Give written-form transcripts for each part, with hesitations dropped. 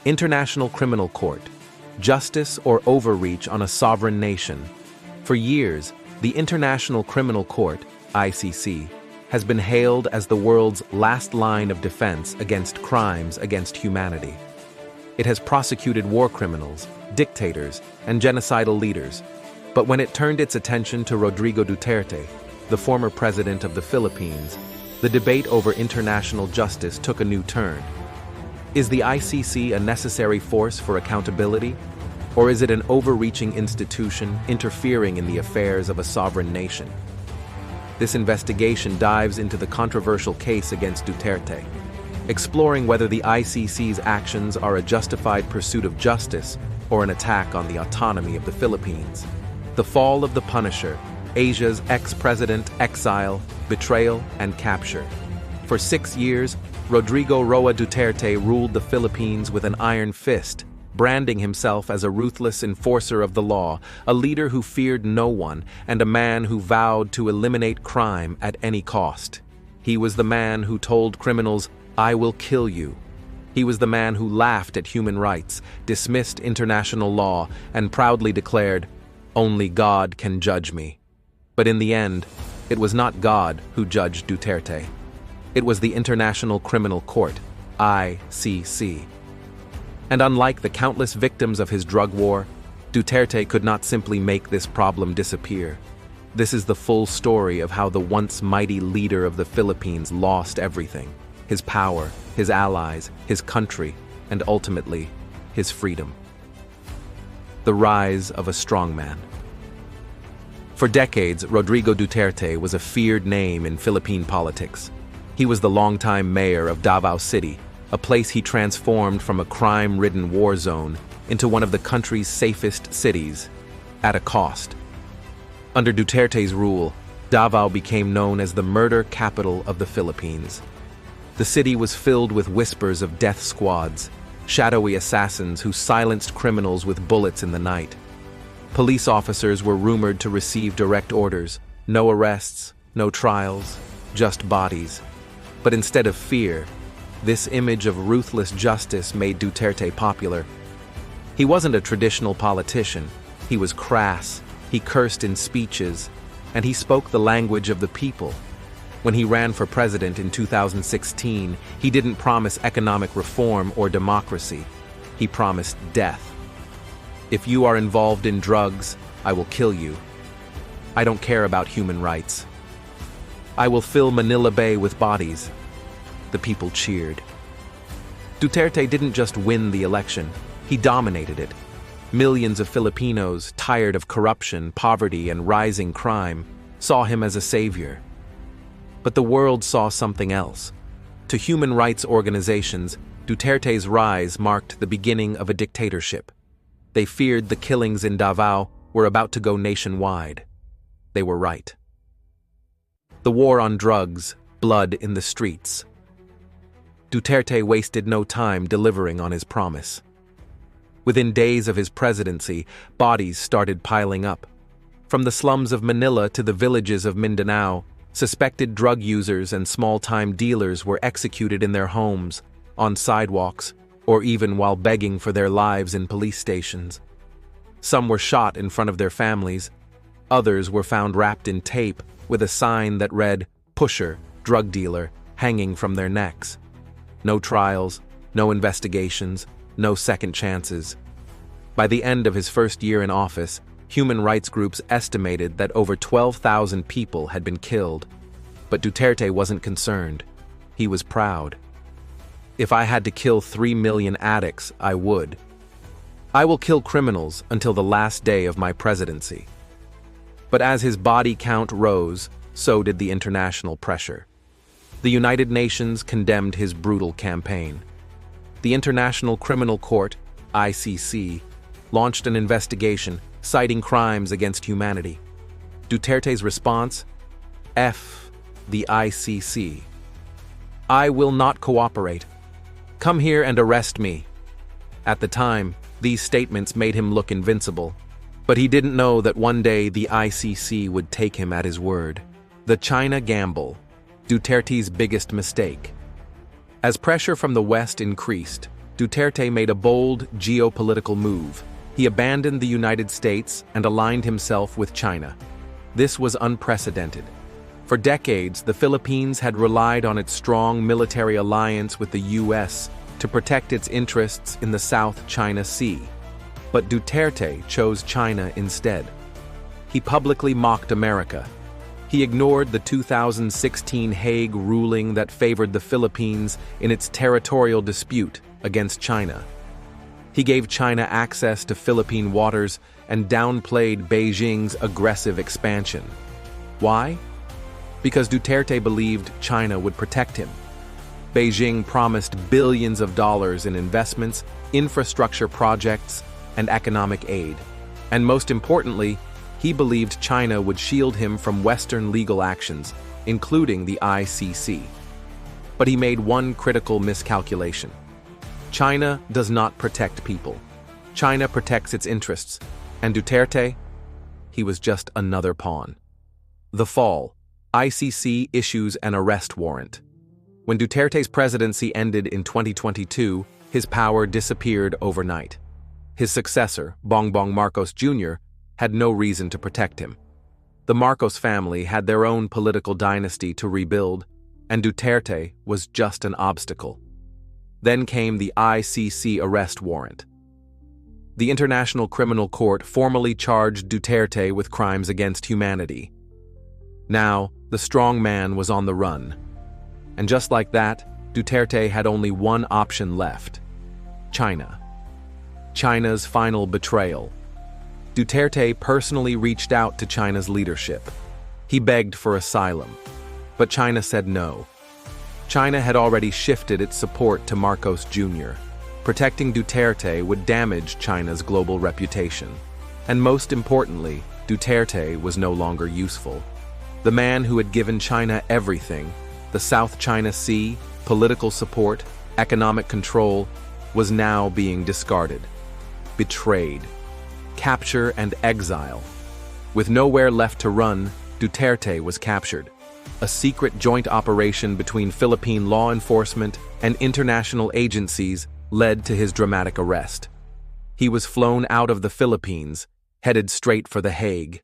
International Criminal Court, justice or overreach on a sovereign nation. For years, the International Criminal Court, ICC, has been hailed as the world's last line of defense against crimes against humanity. It has prosecuted war criminals, dictators, and genocidal leaders. But when it turned its attention to Rodrigo Duterte, the former president of the Philippines, the debate over international justice took a new turn. Is the ICC a necessary force for accountability? Or is it an overreaching institution interfering in the affairs of a sovereign nation? This investigation dives into the controversial case against Duterte, exploring whether the ICC's actions are a justified pursuit of justice or an attack on the autonomy of the Philippines. The fall of the Punisher, Asia's ex-president, exile, betrayal, and capture. For 6 years, Rodrigo Roa Duterte ruled the Philippines with an iron fist, branding himself as a ruthless enforcer of the law, a leader who feared no one, and a man who vowed to eliminate crime at any cost. He was the man who told criminals, "I will kill you." He was the man who laughed at human rights, dismissed international law, and proudly declared, "Only God can judge me." But in the end, it was not God who judged Duterte. It was the International Criminal Court, ICC. And unlike the countless victims of his drug war, Duterte could not simply make this problem disappear. This is the full story of how the once mighty leader of the Philippines lost everything: his power, his allies, his country, and ultimately, his freedom. The rise of a strongman. For decades, Rodrigo Duterte was a feared name in Philippine politics. He was the longtime mayor of Davao City, a place he transformed from a crime-ridden war zone into one of the country's safest cities, at a cost. Under Duterte's rule, Davao became known as the murder capital of the Philippines. The city was filled with whispers of death squads, shadowy assassins who silenced criminals with bullets in the night. Police officers were rumored to receive direct orders: no arrests, no trials, just bodies. But instead of fear, this image of ruthless justice made Duterte popular. He wasn't a traditional politician. He was crass, he cursed in speeches, and he spoke the language of the people. When he ran for president in 2016, he didn't promise economic reform or democracy. He promised death. "If you are involved in drugs, I will kill you. I don't care about human rights. I will fill Manila Bay with bodies." The people cheered. Duterte didn't just win the election, he dominated it. Millions of Filipinos, tired of corruption, poverty, and rising crime, saw him as a savior. But the world saw something else. To human rights organizations, Duterte's rise marked the beginning of a dictatorship. They feared the killings in Davao were about to go nationwide. They were right. The war on drugs, blood in the streets. Duterte wasted no time delivering on his promise. Within days of his presidency, bodies started piling up. From the slums of Manila to the villages of Mindanao, suspected drug users and small-time dealers were executed in their homes, on sidewalks, or even while begging for their lives in police stations. Some were shot in front of their families. Others were found wrapped in tape with a sign that read, "Pusher, drug dealer," hanging from their necks. No trials, no investigations, no second chances. By the end of his first year in office, human rights groups estimated that over 12,000 people had been killed. But Duterte wasn't concerned. He was proud. "If I had to kill 3 million addicts, I would. I will kill criminals until the last day of my presidency." But as his body count rose, so did the international pressure. The United Nations condemned his brutal campaign. The International Criminal Court, ICC, launched an investigation citing crimes against humanity. Duterte's response? F the ICC. "I will not cooperate. Come here and arrest me." At the time, these statements made him look invincible. But he didn't know that one day the ICC would take him at his word. The China gamble, Duterte's biggest mistake. As pressure from the West increased, Duterte made a bold geopolitical move. He abandoned the United States and aligned himself with China. This was unprecedented. For decades, the Philippines had relied on its strong military alliance with the U.S. to protect its interests in the South China Sea. But Duterte chose China instead. He publicly mocked America. He ignored the 2016 Hague ruling that favored the Philippines in its territorial dispute against China. He gave China access to Philippine waters and downplayed Beijing's aggressive expansion. Why? Because Duterte believed China would protect him. Beijing promised billions of dollars in investments, infrastructure projects, and economic aid. And most importantly, he believed China would shield him from Western legal actions, including the ICC. But he made one critical miscalculation. China does not protect people. China protects its interests. And Duterte? He was just another pawn. The fall. ICC issues an arrest warrant. When Duterte's presidency ended in 2022, his power disappeared overnight. His successor, Bongbong Marcos Jr., had no reason to protect him. The Marcos family had their own political dynasty to rebuild, and Duterte was just an obstacle. Then came the ICC arrest warrant. The International Criminal Court formally charged Duterte with crimes against humanity. Now, the strong man was on the run. And just like that, Duterte had only one option left: China. China's final betrayal. Duterte personally reached out to China's leadership. He begged for asylum, but China said no. China had already shifted its support to Marcos Jr. Protecting Duterte would damage China's global reputation. And most importantly, Duterte was no longer useful. The man who had given China everything, the South China Sea, political support, economic control, was now being discarded. Betrayed. Capture and exile. With nowhere left to run, Duterte was captured. A secret joint operation between Philippine law enforcement and international agencies led to his dramatic arrest. He was flown out of the Philippines, headed straight for The Hague.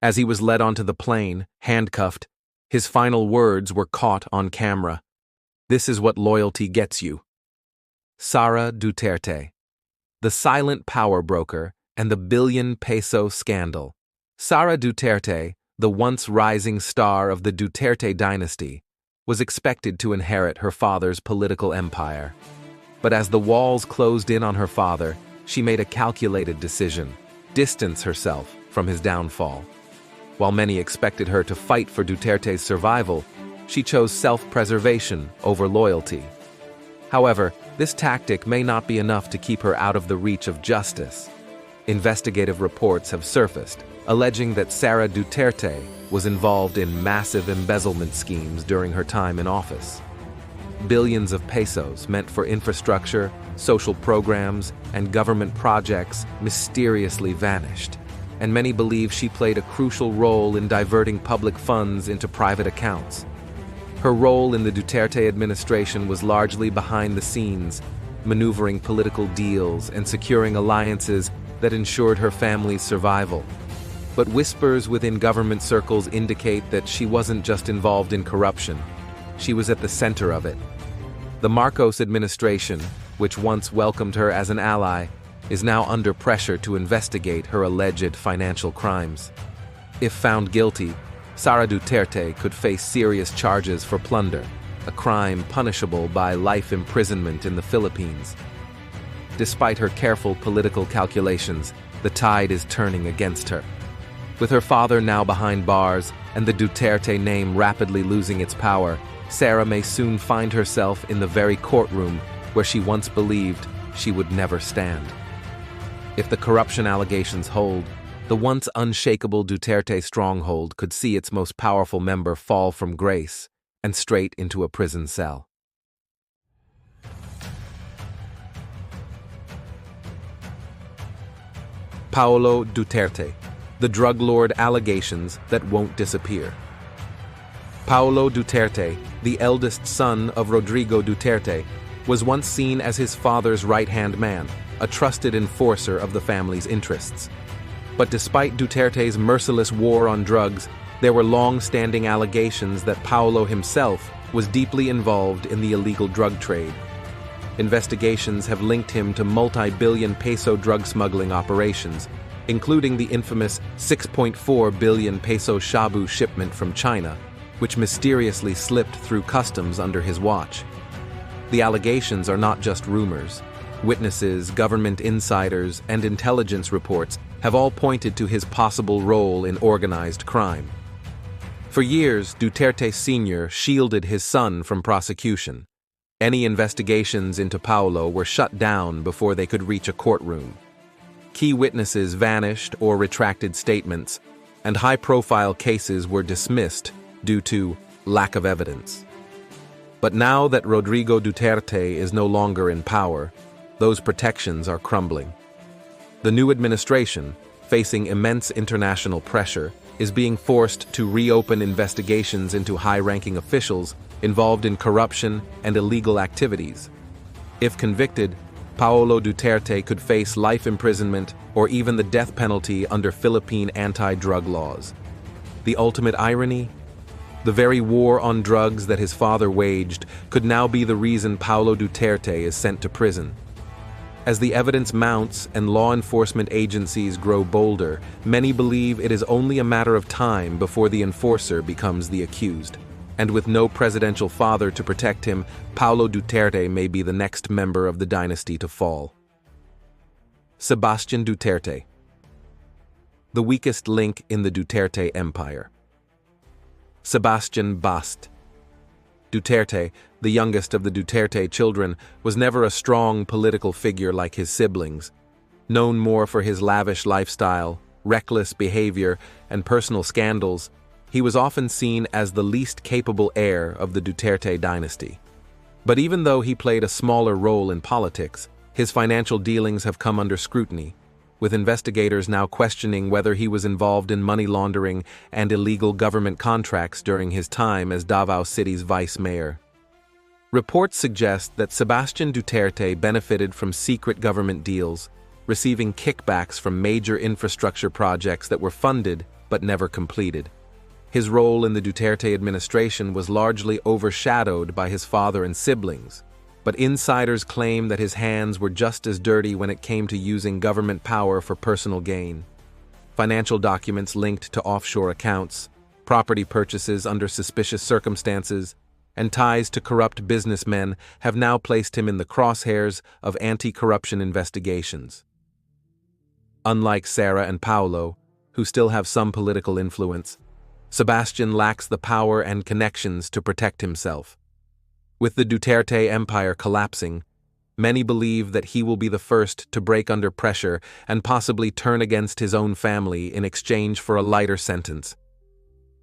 As he was led onto the plane, handcuffed, his final words were caught on camera. "This is what loyalty gets you." Sara Duterte. The silent power broker and the billion-peso scandal. Sara Duterte, the once rising star of the Duterte dynasty, was expected to inherit her father's political empire. But as the walls closed in on her father, she made a calculated decision: distance herself from his downfall. While many expected her to fight for Duterte's survival, she chose self-preservation over loyalty. However, this tactic may not be enough to keep her out of the reach of justice. Investigative reports have surfaced, alleging that Sara Duterte was involved in massive embezzlement schemes during her time in office. Billions of pesos meant for infrastructure, social programs, and government projects mysteriously vanished, and many believe she played a crucial role in diverting public funds into private accounts. Her role in the Duterte administration was largely behind the scenes, maneuvering political deals and securing alliances that ensured her family's survival. But whispers within government circles indicate that she wasn't just involved in corruption, she was at the center of it. The Marcos administration, which once welcomed her as an ally, is now under pressure to investigate her alleged financial crimes. If found guilty, Sara Duterte could face serious charges for plunder, a crime punishable by life imprisonment in the Philippines. Despite her careful political calculations, the tide is turning against her. With her father now behind bars and the Duterte name rapidly losing its power, Sara may soon find herself in the very courtroom where she once believed she would never stand. If the corruption allegations hold, the once unshakable Duterte stronghold could see its most powerful member fall from grace and straight into a prison cell. Paolo Duterte, the drug lord allegations that won't disappear. Paolo Duterte, the eldest son of Rodrigo Duterte, was once seen as his father's right-hand man, a trusted enforcer of the family's interests. But despite Duterte's merciless war on drugs, there were long-standing allegations that Paulo himself was deeply involved in the illegal drug trade. Investigations have linked him to multi-billion peso drug smuggling operations, including the infamous 6.4 billion peso shabu shipment from China, which mysteriously slipped through customs under his watch. The allegations are not just rumors. Witnesses, government insiders, and intelligence reports have all pointed to his possible role in organized crime. For years, Duterte Sr. shielded his son from prosecution. Any investigations into Paulo were shut down before they could reach a courtroom. Key witnesses vanished or retracted statements, and high-profile cases were dismissed due to lack of evidence. But now that Rodrigo Duterte is no longer in power, those protections are crumbling. The new administration, facing immense international pressure, is being forced to reopen investigations into high-ranking officials involved in corruption and illegal activities. If convicted, Paulo Duterte could face life imprisonment or even the death penalty under Philippine anti-drug laws. The ultimate irony? The very war on drugs that his father waged could now be the reason Paulo Duterte is sent to prison. As the evidence mounts and law enforcement agencies grow bolder, many believe it is only a matter of time before the enforcer becomes the accused. And with no presidential father to protect him, Paulo Duterte may be the next member of the dynasty to fall. Sebastian Duterte, the weakest link in the Duterte empire. Sebastian Bast. Duterte, the youngest of the Duterte children, was never a strong political figure like his siblings. Known more for his lavish lifestyle, reckless behavior, and personal scandals, he was often seen as the least capable heir of the Duterte dynasty. But even though he played a smaller role in politics, his financial dealings have come under scrutiny, with investigators now questioning whether he was involved in money laundering and illegal government contracts during his time as Davao City's vice mayor. Reports suggest that Sebastian Duterte benefited from secret government deals, receiving kickbacks from major infrastructure projects that were funded but never completed. His role in the Duterte administration was largely overshadowed by his father and siblings, but insiders claim that his hands were just as dirty when it came to using government power for personal gain. Financial documents linked to offshore accounts, property purchases under suspicious circumstances, and ties to corrupt businessmen have now placed him in the crosshairs of anti-corruption investigations. Unlike Sarah and Paulo, who still have some political influence, Sebastian lacks the power and connections to protect himself. With the Duterte empire collapsing, many believe that he will be the first to break under pressure and possibly turn against his own family in exchange for a lighter sentence.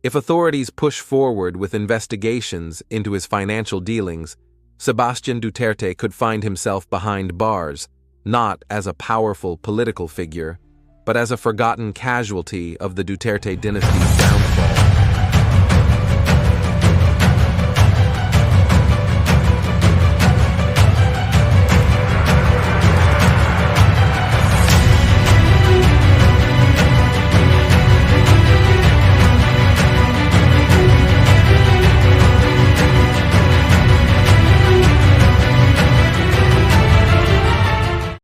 If authorities push forward with investigations into his financial dealings, Sebastian Duterte could find himself behind bars, not as a powerful political figure, but as a forgotten casualty of the Duterte dynasty's downfall.